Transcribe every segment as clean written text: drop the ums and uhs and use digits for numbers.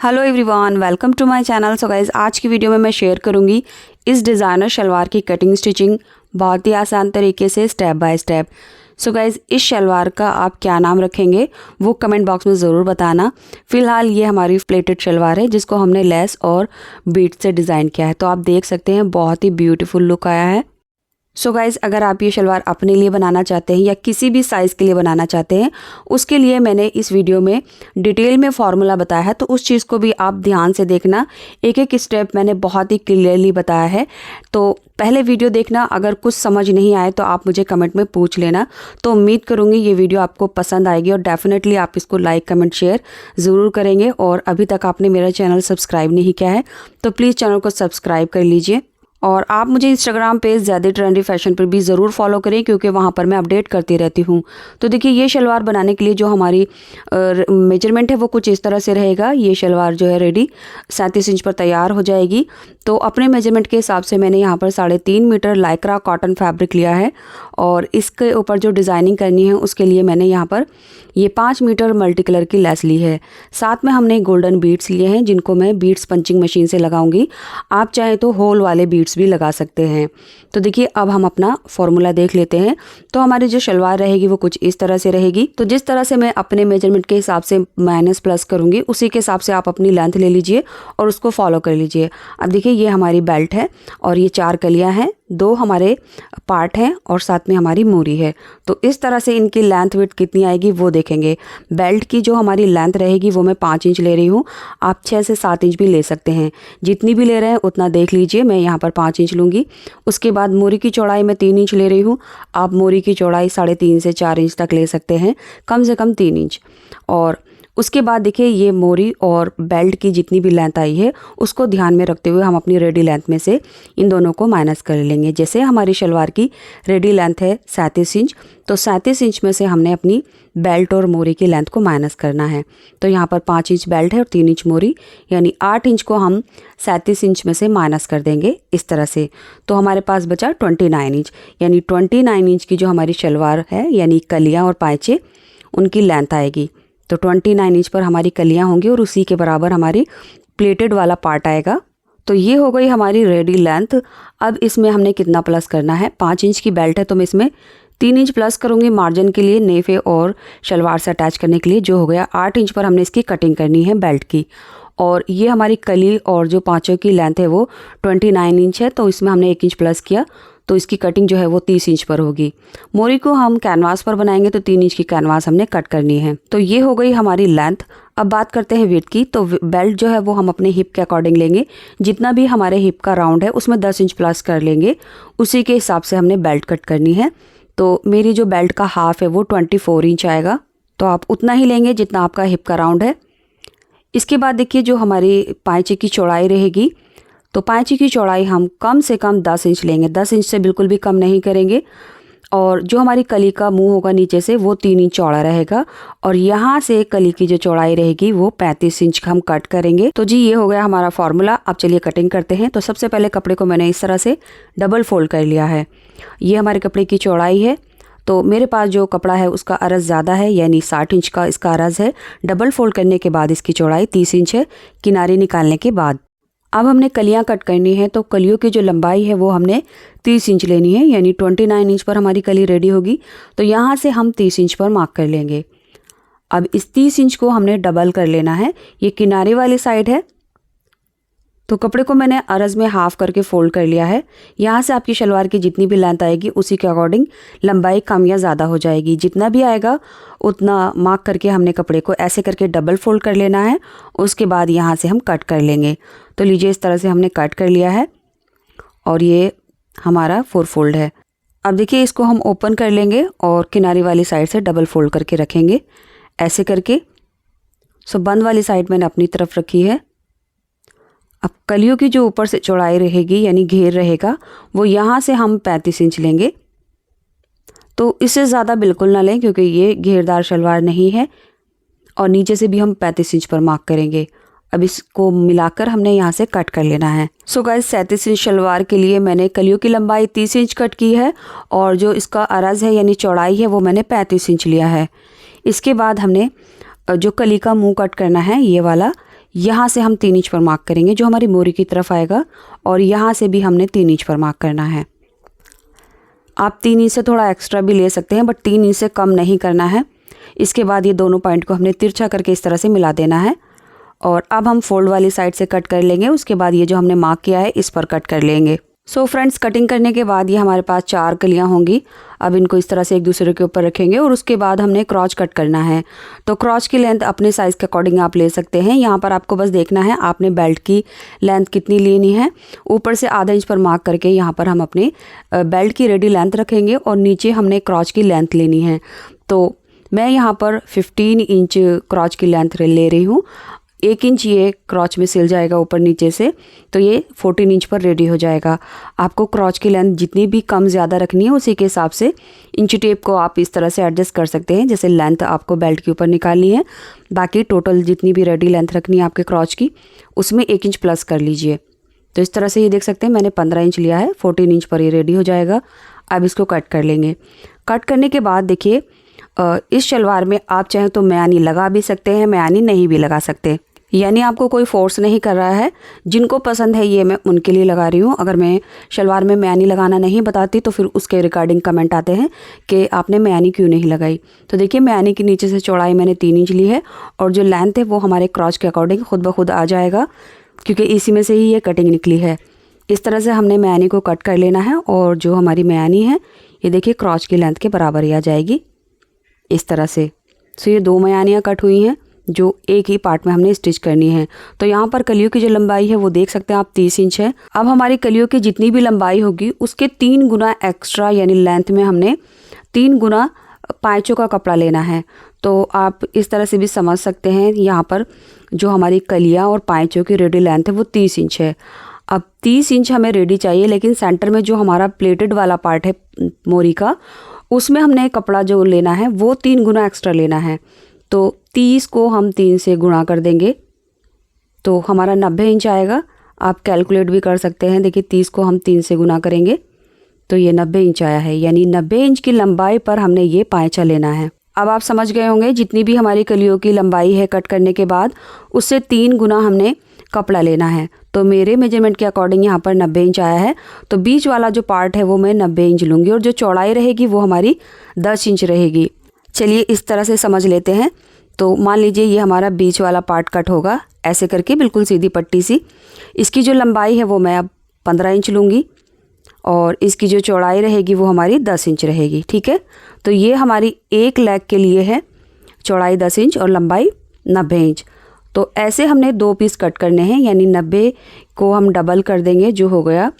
Hello everyone, welcome to my channel. So guys, आज की video में मैं शेयर करूंगी इस डिज़ाइनर शलवार की कटिंग स्टिचिंग बहुत ही आसान तरीके से step by step. So guys, इस शलवार का आप क्या नाम रखेंगे वो कमेंट बॉक्स में ज़रूर बताना। फ़िलहाल ये हमारी प्लेटेड शलवार है जिसको हमने लेस और बीट से डिज़ाइन किया है। तो आप देख सकते हैं बहुत ही ब्यूटीफुल लुक आया है। सो गाइज़, अगर आप ये शलवार अपने लिए बनाना चाहते हैं या किसी भी साइज़ के लिए बनाना चाहते हैं, उसके लिए मैंने इस वीडियो में डिटेल में फार्मूला बताया है, तो उस चीज़ को भी आप ध्यान से देखना। एक एक स्टेप मैंने बहुत ही क्लियरली बताया है, तो पहले वीडियो देखना। अगर कुछ समझ नहीं आए तो आप मुझे कमेंट में पूछ लेना। तो उम्मीद करूँगी ये वीडियो आपको पसंद आएगी और डेफिनेटली आप इसको लाइक कमेंट शेयर ज़रूर करेंगे। और अभी तक आपने मेरा चैनल सब्सक्राइब नहीं किया है तो प्लीज़ चैनल को सब्सक्राइब कर लीजिए। और आप मुझे इंस्टाग्राम पेज ज़्यादा ट्रेंडी फैशन पर भी ज़रूर फॉलो करें क्योंकि वहाँ पर मैं अपडेट करती रहती हूँ। तो देखिए, ये शलवार बनाने के लिए जो हमारी मेजरमेंट है वो कुछ इस तरह से रहेगा। ये शलवार जो है रेडी 37 इंच पर तैयार हो जाएगी। तो अपने मेजरमेंट के हिसाब से मैंने यहाँ पर 3.5 मीटर लाइक्रा कॉटन फैब्रिक लिया है और इसके ऊपर जो डिज़ाइनिंग करनी है उसके लिए मैंने यहाँ पर ये 5 मीटर मल्टी कलर की लेस ली है। साथ में हमने गोल्डन बीड्स लिए हैं जिनको मैं बीड्स पंचिंग मशीन से लगाऊंगी। आप चाहें तो होल वाले बीड्स भी लगा सकते हैं। तो देखिए, अब हम अपना फॉर्मूला देख लेते हैं। तो हमारी जो शलवार रहेगी वो कुछ इस तरह से रहेगी। तो जिस तरह से मैं अपने मेजरमेंट के हिसाब से माइनस प्लस करूँगी उसी के हिसाब से आप अपनी लेंथ ले लीजिए और उसको फॉलो कर लीजिए। अब देखिए, ये हमारी बेल्ट है और ये 4 कलियाँ हैं, 2 हमारे पार्ट हैं और साथ में हमारी मोरी है। तो इस तरह से इनकी लेंथ विड्थ कितनी आएगी वो देखेंगे। बेल्ट की जो हमारी लेंथ रहेगी वो मैं 5 इंच ले रही हूँ। आप 6 से 7 इंच भी ले सकते हैं, जितनी भी ले रहे हैं उतना देख लीजिए। मैं यहाँ पर 5 इंच लूँगी। उसके बाद मोरी की चौड़ाई मैं 3 इंच ले रही हूँ। आप मोरी की चौड़ाई 3.5 से 4 इंच तक ले सकते हैं, कम से कम 3 इंच। और उसके बाद देखिए, ये मोरी और बेल्ट की जितनी भी लेंथ आई है उसको ध्यान में रखते हुए हम अपनी रेडी लेंथ में से इन दोनों को माइनस कर लेंगे। जैसे हमारी शलवार की रेडी लेंथ है 37 इंच, तो 37 इंच में से हमने अपनी बेल्ट और मोरी की लेंथ को माइनस करना है। तो यहाँ पर 5 इंच बेल्ट है और 3 इंच मोरी, यानी 8 इंच को हम 37 इंच में से माइनस कर देंगे इस तरह से। तो हमारे पास बचा 29 इंच, यानी 29 इंच की जो हमारी शलवार है यानी कलियाँ और पायचे उनकी लेंथ आएगी। तो 29 इंच पर हमारी कलियाँ होंगी और उसी के बराबर हमारी प्लेटेड वाला पार्ट आएगा। तो ये हो गई हमारी रेडी लेंथ। अब इसमें हमने कितना प्लस करना है, 5 इंच की बेल्ट है तो मैं इसमें 3 इंच प्लस करूँगी मार्जिन के लिए, नेफे और शलवार से अटैच करने के लिए, जो हो गया 8 इंच पर हमने इसकी कटिंग करनी है बेल्ट की। और ये हमारी कली और जो पाँचों की लेंथ है वो 29 इंच है, तो इसमें हमने 1 इंच प्लस किया तो इसकी कटिंग जो है वो 30 इंच पर होगी। मोरी को हम कैनवास पर बनाएंगे तो 3 इंच की कैनवास हमने कट करनी है। तो ये हो गई हमारी लेंथ। अब बात करते हैं विड्थ की। तो बेल्ट जो है वो हम अपने हिप के अकॉर्डिंग लेंगे। जितना भी हमारे हिप का राउंड है उसमें 10 इंच प्लस कर लेंगे, उसी के हिसाब से हमने बेल्ट कट करनी है। तो मेरी जो बेल्ट का हाफ है वो 24 इंच आएगा, तो आप उतना ही लेंगे जितना आपका हिप का राउंड है। इसके बाद देखिए, जो हमारी पायचे की चौड़ाई रहेगी, तो पायचे की चौड़ाई हम कम से कम 10 इंच लेंगे, 10 इंच से बिल्कुल भी कम नहीं करेंगे। और जो हमारी कली का मुंह होगा नीचे से वो 3 इंच चौड़ा रहेगा और यहाँ से कली की जो चौड़ाई रहेगी वो 35 इंच हम कट करेंगे। तो जी, ये हो गया हमारा फॉर्मूला। अब चलिए कटिंग करते हैं। तो सबसे पहले कपड़े को मैंने इस तरह से डबल फोल्ड कर लिया है। ये हमारे कपड़े की चौड़ाई है। तो मेरे पास जो कपड़ा है उसका अरज़ ज़्यादा है, यानी 60 इंच का इसका अरज़ है। डबल फोल्ड करने के बाद इसकी चौड़ाई 30 इंच है किनारे निकालने के बाद। अब हमने कलियां कट करनी है, तो कलियों की जो लंबाई है वो हमने 30 इंच लेनी है, यानी 29 इंच पर हमारी कली रेडी होगी। तो यहाँ से हम 30 इंच पर मार्क कर लेंगे। अब इस 30 इंच को हमने डबल कर लेना है। ये किनारे वाली साइड है, तो कपड़े को मैंने अरज़ में हाफ करके फोल्ड कर लिया है। यहाँ से आपकी शलवार की जितनी भी लेंथ आएगी उसी के अकॉर्डिंग लंबाई कम या ज़्यादा हो जाएगी। जितना भी आएगा उतना मार्क करके हमने कपड़े को ऐसे करके डबल फोल्ड कर लेना है। उसके बाद यहाँ से हम कट कर लेंगे। तो लीजिए, इस तरह से हमने कट कर लिया है और ये हमारा 4 फोल्ड है। अब देखिए, इसको हम ओपन कर लेंगे और किनारे वाली साइड से डबल फोल्ड करके रखेंगे ऐसे करके। सो बंद वाली साइड मैंने अपनी तरफ रखी है। अब कलियों की जो ऊपर से चौड़ाई रहेगी यानी घेर रहेगा वो यहाँ से हम 35 इंच लेंगे। तो इससे ज़्यादा बिल्कुल ना लें क्योंकि ये घेरदार शलवार नहीं है। और नीचे से भी हम 35 इंच पर मार्क करेंगे। अब इसको मिलाकर हमने यहाँ से कट कर लेना है। सो गाइस, 37 इंच शलवार के लिए मैंने कलियों की लंबाई 30 इंच कट की है और जो इसका अरज़ है यानी चौड़ाई है वो मैंने 35 इंच लिया है। इसके बाद हमने जो कली का मुँह कट करना है ये वाला, यहाँ से हम 3 इंच पर मार्क करेंगे जो हमारी मोरी की तरफ आएगा, और यहाँ से भी हमने 3 इंच पर मार्क करना है। आप 3 इंच से थोड़ा एक्स्ट्रा भी ले सकते हैं, बट 3 इंच से कम नहीं करना है। इसके बाद ये दोनों पॉइंट को हमने तिरछा करके इस तरह से मिला देना है, और अब हम फोल्ड वाली साइड से कट कर लेंगे। उसके बाद ये जो हमने मार्क किया है इस पर कट कर लेंगे। सो फ्रेंड्स, कटिंग करने के बाद ये हमारे पास 4 कलियां होंगी। अब इनको इस तरह से एक दूसरे के ऊपर रखेंगे, और उसके बाद हमने क्रॉच कट करना है। तो क्रॉच की लेंथ अपने साइज़ के अकॉर्डिंग आप ले सकते हैं। यहाँ पर आपको बस देखना है आपने बेल्ट की लेंथ कितनी लेनी है। ऊपर से आधा इंच पर मार्क करके यहाँ पर हम अपने बेल्ट की रेडी लेंथ रखेंगे, और नीचे हमने क्रॉच की लेंथ लेनी है। तो मैं यहाँ पर 15 इंच क्रॉच की लेंथ ले रही हूँ। 1 इंच ये क्रॉच में सिल जाएगा ऊपर नीचे से, तो ये 14 इंच पर रेडी हो जाएगा। आपको क्रॉच की लेंथ जितनी भी कम ज़्यादा रखनी है उसी के हिसाब से इंच टेप को आप इस तरह से एडजस्ट कर सकते हैं, जैसे लेंथ आपको बेल्ट के ऊपर निकालनी है। बाकी टोटल जितनी भी रेडी लेंथ रखनी है आपके क्रॉच की, उसमें 1 इंच प्लस कर लीजिए। तो इस तरह से ये देख सकते हैं मैंने 15 इंच लिया है, 14 इंच पर ये रेडी हो जाएगा। अब इसको कट कर लेंगे। कट करने के बाद देखिए इस शलवार में आप चाहें तो म्यानी लगा भी सकते हैं, म्यानी नहीं भी लगा सकते, यानी आपको कोई फोर्स नहीं कर रहा है। जिनको पसंद है ये मैं उनके लिए लगा रही हूँ। अगर मैं शलवार में म्यानी लगाना नहीं बताती तो फिर उसके रिगार्डिंग कमेंट आते हैं कि आपने म्यानी क्यों नहीं लगाई। तो देखिए म्यानी की नीचे से चौड़ाई मैंने 3 इंच ली है, और जो लेंथ है वो हमारे क्रॉच के अकॉर्डिंग खुद ब खुद आ जाएगा, क्योंकि इसी में से ही ये कटिंग निकली है। इस तरह से हमने म्यानी को कट कर लेना है, और जो हमारी म्यानी है ये देखिए क्रॉच की लेंथ के बराबर ही आ जाएगी इस तरह से। सो ये 2 म्यानियाँ कट हुई हैं जो एक ही पार्ट में हमने स्टिच करनी है। तो यहाँ पर कलियों की जो लंबाई है वो देख सकते हैं आप 30 इंच है। अब हमारी कलियों की जितनी भी लंबाई होगी उसके 3 गुना एक्स्ट्रा, यानी लेंथ में हमने 3 गुना पाँचों का कपड़ा लेना है। तो आप इस तरह से भी समझ सकते हैं, यहाँ पर जो हमारी कलियाँ और पाँचों की रेडी लेंथ है वो 30 इंच है। अब 30 इंच हमें रेडी चाहिए, लेकिन सेंटर में जो हमारा प्लेटेड वाला पार्ट है मोरी का, उसमें हमने कपड़ा जो लेना है वो 3 गुना एक्स्ट्रा लेना है। तो 30 को हम 3 से गुणा कर देंगे तो हमारा 90 इंच आएगा। आप कैलकुलेट भी कर सकते हैं। देखिए 30 को हम 3 से गुणा करेंगे तो ये 90 इंच आया है, यानी 90 इंच की लंबाई पर हमने ये पाँचा लेना है। अब आप समझ गए होंगे जितनी भी हमारी कलियों की लंबाई है कट करने के बाद उससे 3 गुना हमने कपड़ा लेना है। तो मेरे मेजरमेंट के अकॉर्डिंग यहाँ पर 90 इंच आया है। तो बीच वाला जो पार्ट है वो मैं 90 इंच लूँगी, और जो चौड़ाई रहेगी वो हमारी 10 इंच रहेगी। चलिए इस तरह से समझ लेते हैं। तो मान लीजिए ये हमारा बीच वाला पार्ट कट होगा ऐसे करके, बिल्कुल सीधी पट्टी सी। इसकी जो लंबाई है वो मैं अब 15 इंच लूँगी, और इसकी जो चौड़ाई रहेगी वो हमारी 10 इंच रहेगी। ठीक है, तो ये हमारी एक लेग के लिए है, चौड़ाई 10 इंच और लंबाई 90 इंच। तो ऐसे हमने 2 पीस कट करने हैं, यानी 90 को हम डबल कर देंगे जो हो गया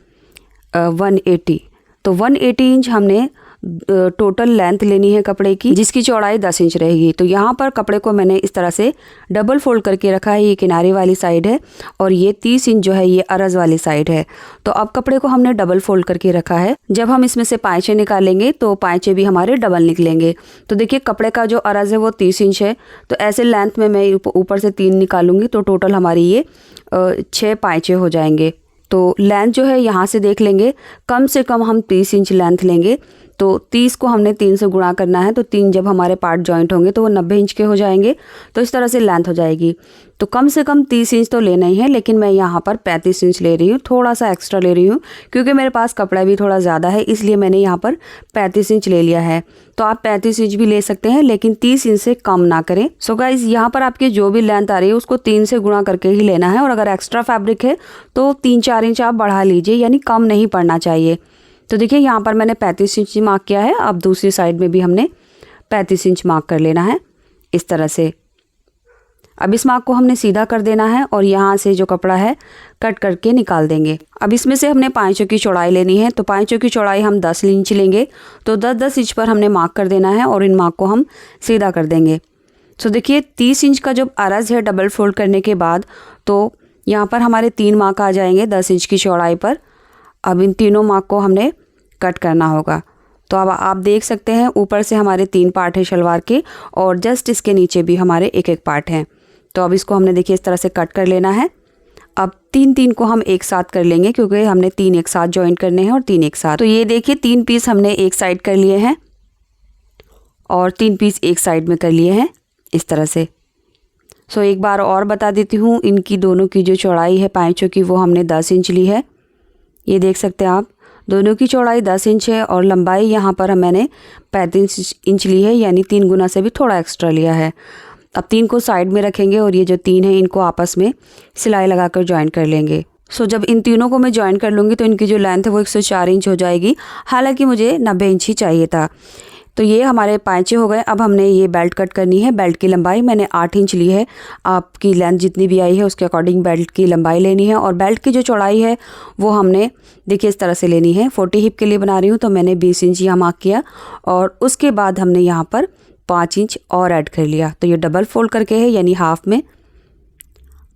180। तो 180 इंच हमने टोटल लेंथ लेनी है कपड़े की, जिसकी चौड़ाई 10 इंच रहेगी। तो यहाँ पर कपड़े को मैंने इस तरह से डबल फोल्ड करके रखा है। ये किनारे वाली साइड है और ये 30 इंच जो है ये अरज वाली साइड है। तो अब कपड़े को हमने डबल फोल्ड करके रखा है। जब हम इसमें से पाँचे निकालेंगे तो पाँचे भी हमारे डबल निकलेंगे। तो देखिए कपड़े का जो अरज है वो 30 इंच है, तो ऐसे लेंथ में मैं ऊपर से 3 निकालूंगी तो टोटल हमारी ये 6 पाँचे हो जाएंगे। तो लेंथ जो है यहाँ से देख लेंगे, कम से कम हम 30 इंच लेंथ लेंगे। तो 30 को हमने 3 से गुणा करना है, तो 3 जब हमारे पार्ट जॉइंट होंगे तो वो 90 इंच के हो जाएंगे। तो इस तरह से लेंथ हो जाएगी। तो कम से कम 30 इंच तो लेना ही है, लेकिन मैं यहाँ पर 35 इंच ले रही हूँ, थोड़ा सा एक्स्ट्रा ले रही हूँ क्योंकि मेरे पास कपड़ा भी थोड़ा ज़्यादा है, इसलिए मैंने यहाँ पर 35 इंच ले लिया है। तो आप 35 इंच भी ले सकते हैं, लेकिन 30 इंच से कम ना करें। सो गाइज यहाँ पर आपकी जो भी लेंथ आ रही है उसको 3 से गुणा करके ही लेना है, और अगर एक्स्ट्रा फैब्रिक है तो 3-4 इंच आप बढ़ा लीजिए, यानी कम नहीं पड़ना चाहिए। तो देखिए यहाँ पर मैंने 35 इंच मार्क किया है। अब दूसरी साइड में भी हमने 35 इंच मार्क कर लेना है इस तरह से। अब इस मार्क को हमने सीधा कर देना है और यहाँ से जो कपड़ा है कट करके निकाल देंगे। अब इसमें से हमने पाँचों की चौड़ाई लेनी है, तो पाँचों की चौड़ाई हम 10 इंच लेंगे। तो 10-10 इंच पर हमने मार्क कर देना है और इन मार्क को हम सीधा कर देंगे। तो देखिए 30 इंच का जो अरज है डबल फोल्ड करने के बाद, तो यहाँ पर हमारे 3 मार्क आ जाएंगे 10 इंच की चौड़ाई पर। अब इन तीनों मार्क को हमने कट करना होगा। तो अब आप देख सकते हैं ऊपर से हमारे 3 पार्ट हैं शलवार के, और जस्ट इसके नीचे भी हमारे एक पार्ट हैं। तो अब इसको हमने देखिए इस तरह से कट कर लेना है। अब 3-3 को हम एक साथ कर लेंगे क्योंकि हमने 3 एक साथ ज्वाइन करने हैं और 3 एक साथ। तो ये देखिए 3 पीस हमने एक साइड कर लिए हैं और 3 पीस एक साइड में कर लिए हैं इस तरह से। सो एक बार और बता देती हूँ, इनकी दोनों की जो चौड़ाई है पाइचों की वो हमने 10 इंच ली है। ये देख सकते हैं आप, दोनों की चौड़ाई 10 इंच है और लंबाई यहाँ पर मैंने 35 इंच ली है, यानी 3 गुना से भी थोड़ा एक्स्ट्रा लिया है। अब 3 को साइड में रखेंगे और ये जो 3 है इनको आपस में सिलाई लगाकर ज्वाइन कर लेंगे। सो जब इन तीनों को मैं ज्वाइन कर लूँगी तो इनकी जो लेंथ है वो 104 इंच हो जाएगी। हालांकि मुझे 90 इंच ही चाहिए था। तो ये हमारे पाँचे हो गए। अब हमने ये बेल्ट कट करनी है। बेल्ट की लंबाई मैंने 8 इंच ली है। आपकी लेंथ जितनी भी आई है उसके अकॉर्डिंग बेल्ट की लंबाई लेनी है। और बेल्ट की जो चौड़ाई है वो हमने देखिए इस तरह से लेनी है। 40 हिप के लिए बना रही हूँ तो मैंने 20 इंच यहाँ मार्क किया और उसके बाद हमने यहाँ पर 5 इंच और ऐड कर लिया। तो ये डबल फोल्ड करके है, यानी हाफ में।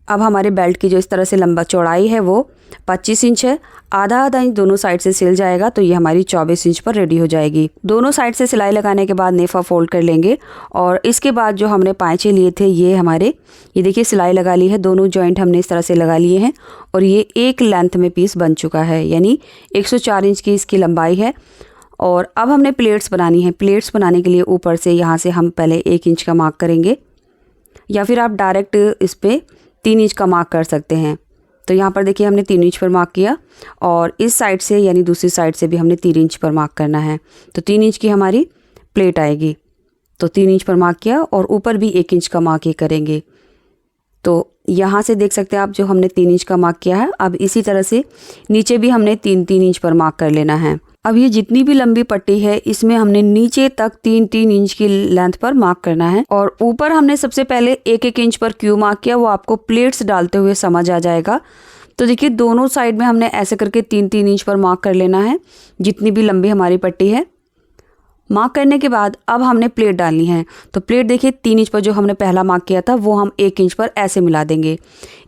अब हमारे बेल्ट की जो इस तरह से लंबा चौड़ाई है वो 25 इंच है। आधा आधा इंच दोनों साइड से सिल जाएगा तो ये हमारी 24 इंच पर रेडी हो जाएगी। दोनों साइड से सिलाई लगाने के बाद नेफा फोल्ड कर लेंगे और इसके बाद जो हमने पाँचे लिए थे ये देखिए सिलाई लगा ली है। दोनों जॉइंट हमने इस तरह से लगा लिए हैं और ये एक लेंथ में पीस बन चुका है, यानी 104 इंच की इसकी लंबाई है। और अब हमने प्लेट्स बनानी है। प्लेट्स बनाने के लिए ऊपर से यहाँ से हम पहले 1 इंच का मार्क करेंगे, या फिर आप डायरेक्ट इस पर 3 इंच का मार्क कर सकते हैं। तो यहाँ पर देखिए हमने 3 इंच पर मार्क किया और इस साइड से यानी दूसरी साइड से भी हमने 3 इंच पर मार्क करना है। तो 3 इंच की हमारी प्लेट आएगी। तो 3 इंच पर मार्क किया और ऊपर भी 1 इंच का मार्क ही करेंगे। तो यहाँ से देख सकते हैं आप, जो हमने 3 इंच का मार्क किया है, अब इसी तरह से नीचे भी हमने 3-3 इंच पर मार्क कर लेना है। अब ये जितनी भी लंबी पट्टी है इसमें हमने नीचे तक 3-3 इंच की लेंथ पर मार्क करना है और ऊपर हमने सबसे पहले 1-1 इंच पर क्यों मार्क किया वो आपको प्लेट्स डालते हुए समझ आ जाएगा। तो देखिए दोनों साइड में हमने ऐसे करके 3-3 इंच पर मार्क कर लेना है, जितनी भी लंबी हमारी पट्टी है। मार्क करने के बाद अब हमने प्लेट डालनी है। तो प्लेट देखिए 3 इंच पर जो हमने पहला मार्क किया था वो हम 1 इंच पर ऐसे मिला देंगे।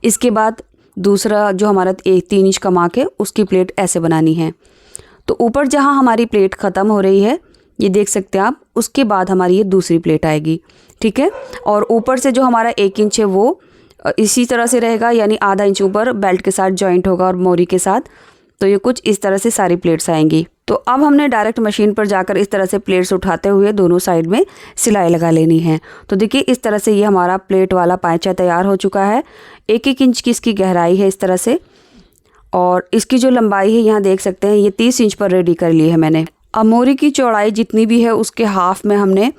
इसके बाद दूसरा जो हमारा 3 इंच का मार्क है उसकी प्लेट ऐसे बनानी है। तो ऊपर जहाँ हमारी प्लेट ख़त्म हो रही है ये देख सकते हैं आप, उसके बाद हमारी ये दूसरी प्लेट आएगी, ठीक है। और ऊपर से जो हमारा 1 इंच है वो इसी तरह से रहेगा, यानी आधा इंच ऊपर बेल्ट के साथ जॉइंट होगा और मोरी के साथ। तो ये कुछ इस तरह से सारी प्लेट्स आएंगी। तो अब हमने डायरेक्ट मशीन पर जाकर इस तरह से प्लेट्स उठाते हुए दोनों साइड में सिलाई लगा लेनी है। तो देखिए इस तरह से ये हमारा प्लेट वाला पाँचा तैयार हो चुका है। 1-1 इंच की इसकी गहराई है इस तरह से, और इसकी जो लंबाई है यहाँ देख सकते हैं ये 30 इंच पर रेडी कर ली है मैंने। अब मोरी की चौड़ाई जितनी भी है उसके हाफ में हमने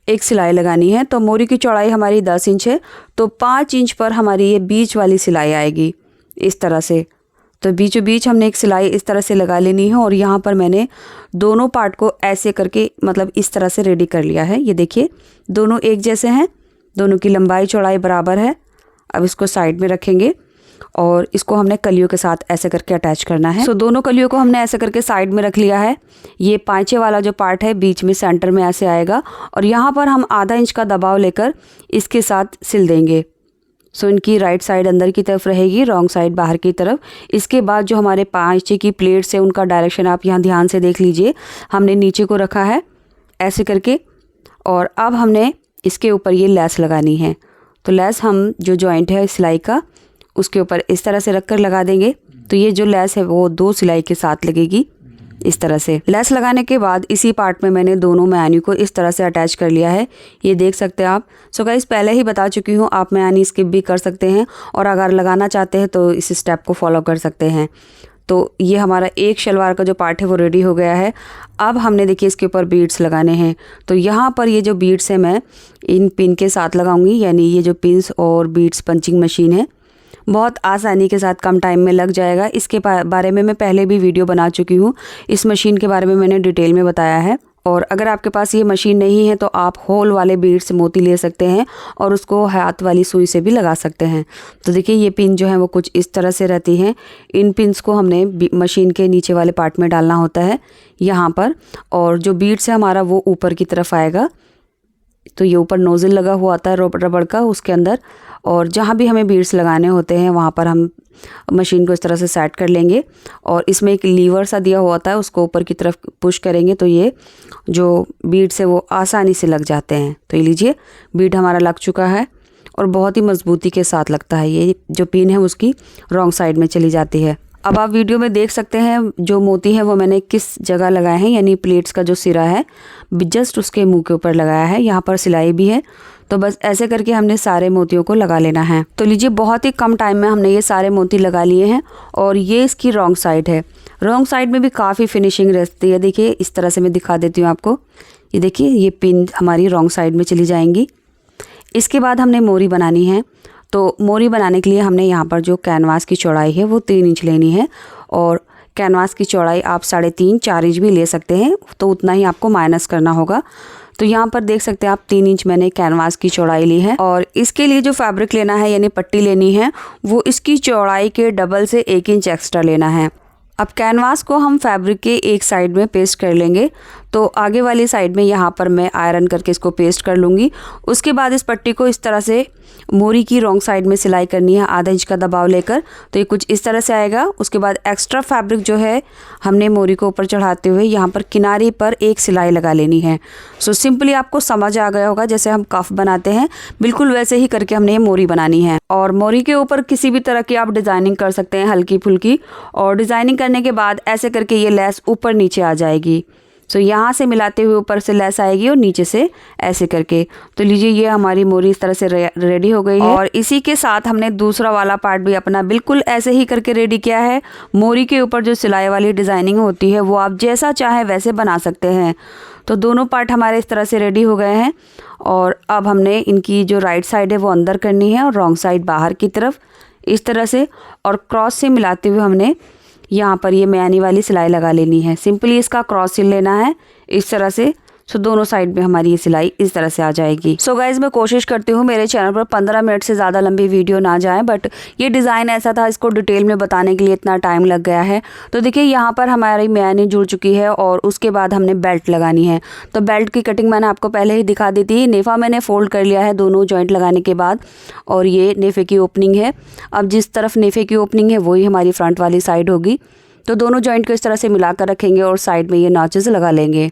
एक सिलाई लगानी है। तो मोरी की चौड़ाई हमारी 10 इंच है तो 5 इंच पर हमारी ये बीच वाली सिलाई आएगी इस तरह से। तो बीचों बीच हमने एक सिलाई इस तरह से लगा लेनी है और यहाँ पर मैंने दोनों पार्ट को ऐसे करके मतलब इस तरह से रेडी कर लिया है। ये देखिए दोनों एक जैसे हैं, दोनों की लंबाई चौड़ाई बराबर है। अब इसको साइड में रखेंगे और इसको हमने कलियों के साथ ऐसे करके अटैच करना है। सो दोनों कलियों को हमने ऐसे करके साइड में रख लिया है। ये पाँचे वाला जो पार्ट है बीच में सेंटर में ऐसे आएगा और यहाँ पर हम आधा इंच का दबाव लेकर इसके साथ सिल देंगे। सो इनकी राइट साइड अंदर की तरफ रहेगी, रॉन्ग साइड बाहर की तरफ। इसके बाद जो हमारे पाँचे की प्लेट्स है उनका डायरेक्शन आप यहाँ ध्यान से देख लीजिए। हमने नीचे को रखा है ऐसे करके और अब हमने इसके ऊपर ये लेस लगानी है। तो लेस हम जो जॉइंट है सिलाई का उसके ऊपर इस तरह से रखकर लगा देंगे। तो ये जो लेस है वो 2 सिलाई के साथ लगेगी इस तरह से। लेस लगाने के बाद इसी पार्ट में मैंने दोनों मयानी को इस तरह से अटैच कर लिया है। ये देख सकते हैं आप। सो गाइस पहले ही बता चुकी हूँ, आप मयानी स्किप भी कर सकते हैं और अगर लगाना चाहते हैं तो इस स्टेप को फॉलो कर सकते हैं। तो ये हमारा एक शलवार का जो पार्ट है वो रेडी हो गया है। अब हमने देखिए इसके ऊपर बीड्स लगाने हैं। तो यहाँ पर ये जो बीड्स है मैं इन पिन के साथ लगाऊंगी, यानी ये जो पिन्स और बीड्स पंचिंग मशीन है बहुत आसानी के साथ कम टाइम में लग जाएगा। इसके बारे में मैं पहले भी वीडियो बना चुकी हूँ। इस मशीन के बारे में मैंने डिटेल में बताया है। और अगर आपके पास ये मशीन नहीं है तो आप होल वाले बीड से मोती ले सकते हैं और उसको हाथ वाली सुई से भी लगा सकते हैं। तो देखिए ये पिन जो है वो कुछ इस तरह से रहती हैं। इन पिन्स को हमने मशीन के नीचे वाले पार्ट में डालना होता है यहाँ पर, और जो बीड्स है हमारा वो ऊपर की तरफ आएगा। तो ये ऊपर नोज़ल लगा हुआ आता है रबड़ का उसके अंदर, और जहाँ भी हमें बीड्स लगाने होते हैं वहाँ पर हम मशीन को इस तरह से सेट कर लेंगे। और इसमें एक लीवर सा दिया हुआ होता है, उसको ऊपर की तरफ पुश करेंगे तो ये जो बीड्स है वो आसानी से लग जाते हैं। तो ये लीजिए बीड हमारा लग चुका है और बहुत ही मजबूती के साथ लगता है। ये जो पिन है उसकी रॉन्ग साइड में चली जाती है। अब आप वीडियो में देख सकते हैं जो मोती है वो मैंने किस जगह लगाए हैं, यानी प्लेट्स का जो सिरा है जस्ट उसके मुंह के ऊपर लगाया है। यहाँ पर सिलाई भी है तो बस ऐसे करके हमने सारे मोतियों को लगा लेना है। तो लीजिए बहुत ही कम टाइम में हमने ये सारे मोती लगा लिए हैं। और ये इसकी रॉन्ग साइड है, रॉन्ग साइड में भी काफ़ी फिनिशिंग रहती है। देखिए इस तरह से मैं दिखा देती हूँ आपको। ये देखिए ये पिन हमारी रॉन्ग साइड में चली जाएंगी। इसके बाद हमने मोरी बनानी है। तो मोरी बनाने के लिए हमने यहाँ पर जो कैनवास की चौड़ाई है वो 3 इंच लेनी है। और कैनवास की चौड़ाई आप 3.5-4 इंच भी ले सकते हैं, तो उतना ही आपको माइनस करना होगा। तो यहाँ पर देख सकते हैं आप 3 इंच मैंने कैनवास की चौड़ाई ली है। और इसके लिए जो फैब्रिक लेना है यानी पट्टी लेनी है वो इसकी चौड़ाई के डबल से 1 इंच एक्स्ट्रा लेना है। अब कैनवास को हम फैब्रिक के एक साइड में पेस्ट कर लेंगे। तो आगे वाली साइड में यहाँ पर मैं आयरन करके इसको पेस्ट कर लूँगी। उसके बाद इस पट्टी को इस तरह से मोरी की रॉन्ग साइड में सिलाई करनी है, आधा इंच का दबाव लेकर। तो ये कुछ इस तरह से आएगा। उसके बाद एक्स्ट्रा फैब्रिक जो है हमने मोरी को ऊपर चढ़ाते हुए यहाँ पर किनारे पर एक सिलाई लगा लेनी है। सो सिंपली आपको समझ आ गया होगा, जैसे हम कफ बनाते हैं बिल्कुल वैसे ही करके हमने ये मोरी बनानी है। और मोरी के ऊपर किसी भी तरह की आप डिज़ाइनिंग कर सकते हैं, हल्की फुल्की। और डिज़ाइनिंग करने के बाद ऐसे करके ये लेस ऊपर नीचे आ जाएगी। सो यहाँ से मिलाते हुए ऊपर से लेस आएगी और नीचे से ऐसे करके। तो लीजिए ये हमारी मोरी इस तरह से रेडी हो गई है। और इसी के साथ हमने दूसरा वाला पार्ट भी अपना बिल्कुल ऐसे ही करके रेडी किया है। मोरी के ऊपर जो सिलाई वाली डिज़ाइनिंग होती है वो आप जैसा चाहें वैसे बना सकते हैं। तो दोनों पार्ट हमारे इस तरह से रेडी हो गए हैं। और अब हमने इनकी जो राइट साइड है वो अंदर करनी है और रॉन्ग साइड बाहर की तरफ इस तरह से। और क्रॉस से मिलाते हुए हमने यहाँ पर ये म्यानी वाली सिलाई लगा लेनी है। सिंपली इसका क्रॉस सिल लेना है इस तरह से। सो दोनों साइड में हमारी ये सिलाई इस तरह से आ जाएगी। सो गाइज मैं कोशिश करती हूँ मेरे चैनल पर 15 मिनट से ज़्यादा लंबी वीडियो ना जाए, बट ये डिज़ाइन ऐसा था, इसको डिटेल में बताने के लिए इतना टाइम लग गया है। तो देखिए यहाँ पर हमारी म्यानी जुड़ चुकी है और उसके बाद हमने बेल्ट लगानी है। तो बेल्ट की कटिंग मैंने आपको पहले ही दिखा दी थी। नेफा मैंने फोल्ड कर लिया है दोनों जॉइंट लगाने के बाद। और ये नेफे की ओपनिंग है। अब जिस तरफ नेफे की ओपनिंग है वही हमारी फ्रंट वाली साइड होगी। तो दोनों जॉइंट को इस तरह से मिलाकर रखेंगे और साइड में ये नॉचेस लगा लेंगे।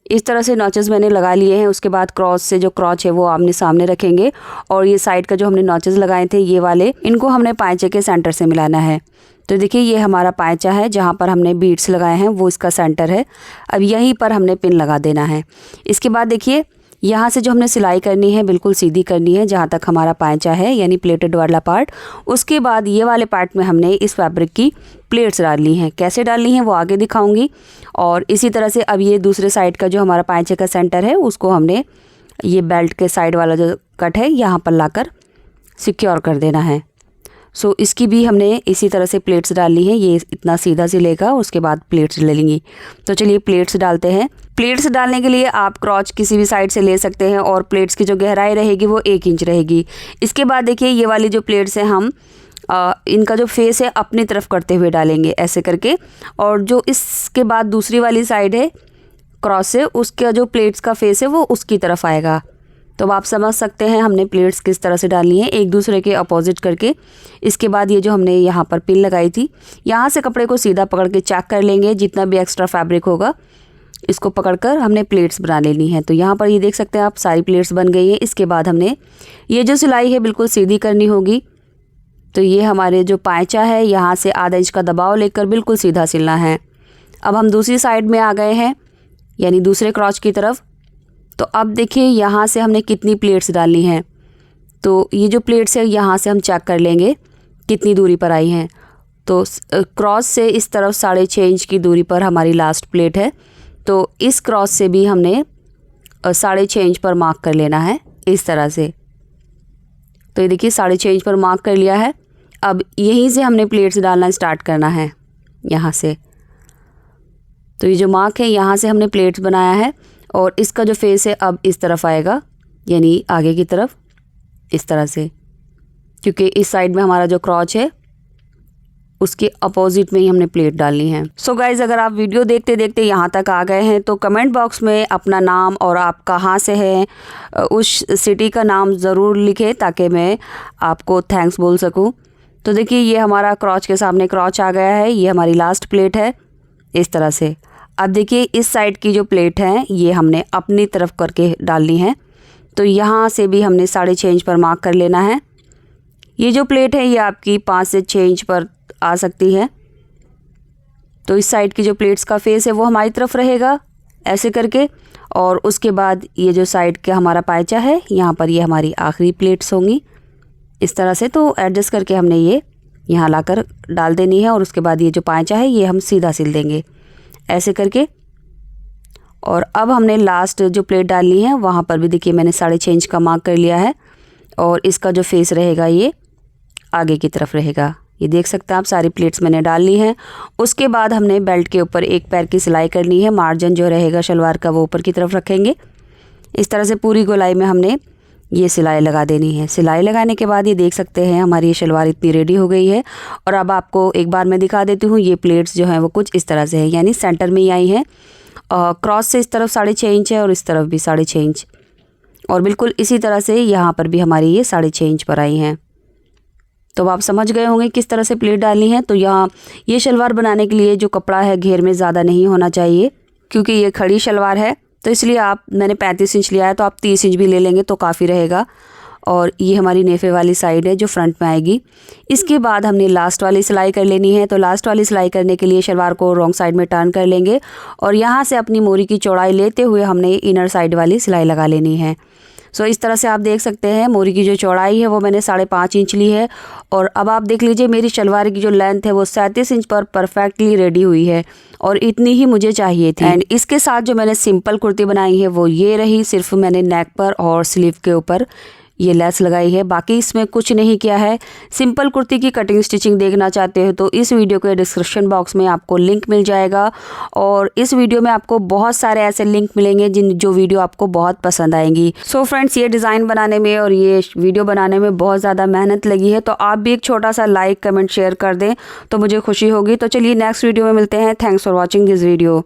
इस तरह से नॉचेस मैंने लगा लिए हैं। उसके बाद क्रॉस से जो क्रॉच है वो आमने सामने रखेंगे। और ये साइड का जो हमने नॉचेस लगाए थे ये वाले, इनको हमने पाँचे के सेंटर से मिलाना है। तो देखिए ये हमारा पाँचा है, जहाँ पर हमने बीड्स लगाए हैं वो इसका सेंटर है। अब यहीं पर हमने पिन लगा देना है। इसके बाद देखिए यहाँ से जो हमने सिलाई करनी है बिल्कुल सीधी करनी है जहाँ तक हमारा पाँचा है, यानी प्लेटेड वाला पार्ट। उसके बाद ये वाले पार्ट में हमने इस फैब्रिक की प्लेट्स डालनी है। कैसे डालनी है वो आगे दिखाऊंगी। और इसी तरह से अब ये दूसरे साइड का जो हमारा पाँचे का सेंटर है उसको हमने ये बेल्ट के साइड वाला जो कट है यहाँ पर लाकर सिक्योर कर देना है। सो इसकी भी हमने इसी तरह से प्लेट्स डालनी है। ये इतना सीधा सिलेगा, उसके बाद प्लेट्स ले लेंगी। तो चलिए प्लेट्स डालते हैं। प्लेट्स डालने के लिए आप क्रॉच किसी भी साइड से ले सकते हैं और प्लेट्स की जो गहराई रहेगी वो 1 इंच रहेगी। इसके बाद देखिए ये वाली जो प्लेट्स हैं हम इनका जो फेस है अपनी तरफ करते हुए डालेंगे ऐसे करके। और जो इसके बाद दूसरी वाली साइड है क्रॉस से, उसका जो प्लेट्स का फेस है वो उसकी तरफ आएगा। तो आप समझ सकते हैं हमने प्लेट्स किस तरह से डालनी है, एक दूसरे के अपोजिट करके। इसके बाद ये जो हमने यहाँ पर पिन लगाई थी, यहाँ से कपड़े को सीधा पकड़ के चेक कर लेंगे। जितना भी एक्स्ट्रा फैब्रिक होगा इसको पकड़कर हमने प्लेट्स बना लेनी है। तो यहाँ पर ये देख सकते हैं आप सारी प्लेट्स बन गई हैं। इसके बाद हमने ये जो सिलाई है बिल्कुल सीधी करनी होगी। तो ये हमारे जो पाँचा है यहाँ से आधा इंच का दबाव लेकर बिल्कुल सीधा सिलना है। अब हम दूसरी साइड में आ गए हैं, यानी दूसरे क्रॉच की तरफ। तो अब देखिए यहाँ से हमने कितनी प्लेट्स डालनी है। तो ये जो प्लेट्स है यहाँ से हम चेक कर लेंगे कितनी दूरी पर आई हैं। तो क्रॉस से इस तरफ 6.5 इंच की दूरी पर हमारी लास्ट प्लेट है। तो इस क्रॉस से भी हमने 6.5 इंच पर मार्क कर लेना है इस तरह से। तो ये देखिए 6.5 इंच पर मार्क कर लिया है। अब यहीं से हमने प्लेट्स डालना स्टार्ट करना है यहाँ से। तो ये जो मार्क है यहाँ से हमने प्लेट्स बनाया है और इसका जो फेस है अब इस तरफ आएगा, यानी आगे की तरफ इस तरह से, क्योंकि इस साइड में हमारा जो क्रॉच है उसके अपोजिट में ही हमने प्लेट डालनी है। सो गाइज़ अगर आप वीडियो देखते देखते यहाँ तक आ गए हैं तो कमेंट बॉक्स में अपना नाम और आप कहाँ से हैं उस सिटी का नाम ज़रूर लिखें ताकि मैं आपको थैंक्स बोल सकूँ। तो देखिए ये हमारा क्रॉच के सामने क्रॉच आ गया है, ये हमारी लास्ट प्लेट है इस तरह से। अब देखिए इस साइड की जो प्लेट है ये हमने अपनी तरफ करके डालनी है। तो यहाँ से भी हमने 6.5 इंच पर मार्क कर लेना है। ये जो प्लेट है ये आपकी 5 से 6 इंच पर आ सकती है। तो इस साइड की जो प्लेट्स का फेस है वो हमारी तरफ रहेगा ऐसे करके। और उसके बाद ये जो साइड का हमारा पायचा है यहाँ पर ये हमारी आखिरी प्लेट्स होंगी इस तरह से। तो एडजस्ट करके हमने ये यहाँ लाकर डाल देनी है और उसके बाद ये जो पायचा है ये हम सीधा सिल देंगे ऐसे करके। और अब हमने लास्ट जो प्लेट डालनी है वहाँ पर भी देखिए मैंने 6.5 इंच का मार्क कर लिया है और इसका जो फेस रहेगा ये आगे की तरफ रहेगा। ये देख सकते हैं आप, सारी प्लेट्स मैंने डाल ली हैं। उसके बाद हमने बेल्ट के ऊपर एक पैर की सिलाई करनी है। मार्जिन जो रहेगा शलवार का वो ऊपर की तरफ रखेंगे। इस तरह से पूरी गोलाई में हमने ये सिलाई लगा देनी है। सिलाई लगाने के बाद ये देख सकते हैं हमारी ये शलवार इतनी रेडी हो गई है। और अब आपको एक बार मैं दिखा देती हूँ, ये प्लेट्स जो हैं वो कुछ इस तरह से है, यानी सेंटर में ही आई हैं। क्रॉस से इस तरफ 6.5 इंच है और इस तरफ भी 6.5 इंच, और बिल्कुल इसी तरह से यहाँ पर भी हमारी ये 6.5 इंच पर आई हैं। तो आप समझ गए होंगे किस तरह से प्लेट डालनी है। तो यहाँ ये शलवार बनाने के लिए जो कपड़ा है घेर में ज़्यादा नहीं होना चाहिए, क्योंकि ये खड़ी शलवार है तो इसलिए मैंने 35 इंच लिया है, तो आप 30 इंच भी ले लेंगे तो काफ़ी रहेगा। और ये हमारी नेफे वाली साइड है जो फ्रंट में आएगी। इसके बाद हमने लास्ट वाली सिलाई कर लेनी है। तो लास्ट वाली सिलाई करने के लिए शलवार को रॉन्ग साइड में टर्न कर लेंगे और यहाँ से अपनी मोरी की चौड़ाई लेते हुए हमने इनर साइड वाली सिलाई लगा लेनी है। सो इस तरह से आप देख सकते हैं मोरी की जो चौड़ाई है वो मैंने 5.5 इंच ली है। और अब आप देख लीजिए मेरी शलवार की जो लेंथ है वो 37 इंच पर परफेक्टली रेडी हुई है और इतनी ही मुझे चाहिए थी। एंड इसके साथ जो मैंने सिंपल कुर्ती बनाई है वो ये रही। सिर्फ मैंने नेक पर और स्लीव के ऊपर ये लेस लगाई है, बाकी इसमें कुछ नहीं किया है। सिंपल कुर्ती की कटिंग स्टिचिंग देखना चाहते हो तो इस वीडियो के डिस्क्रिप्शन बॉक्स में आपको लिंक मिल जाएगा और इस वीडियो में आपको बहुत सारे ऐसे लिंक मिलेंगे जो वीडियो आपको बहुत पसंद आएंगी। सो फ्रेंड्स, ये डिज़ाइन बनाने में और ये वीडियो बनाने में बहुत ज़्यादा मेहनत लगी है, तो आप भी एक छोटा सा लाइक कमेंट शेयर कर दें तो मुझे खुशी होगी। तो चलिए नेक्स्ट वीडियो में मिलते हैं। Thanks for watching this video.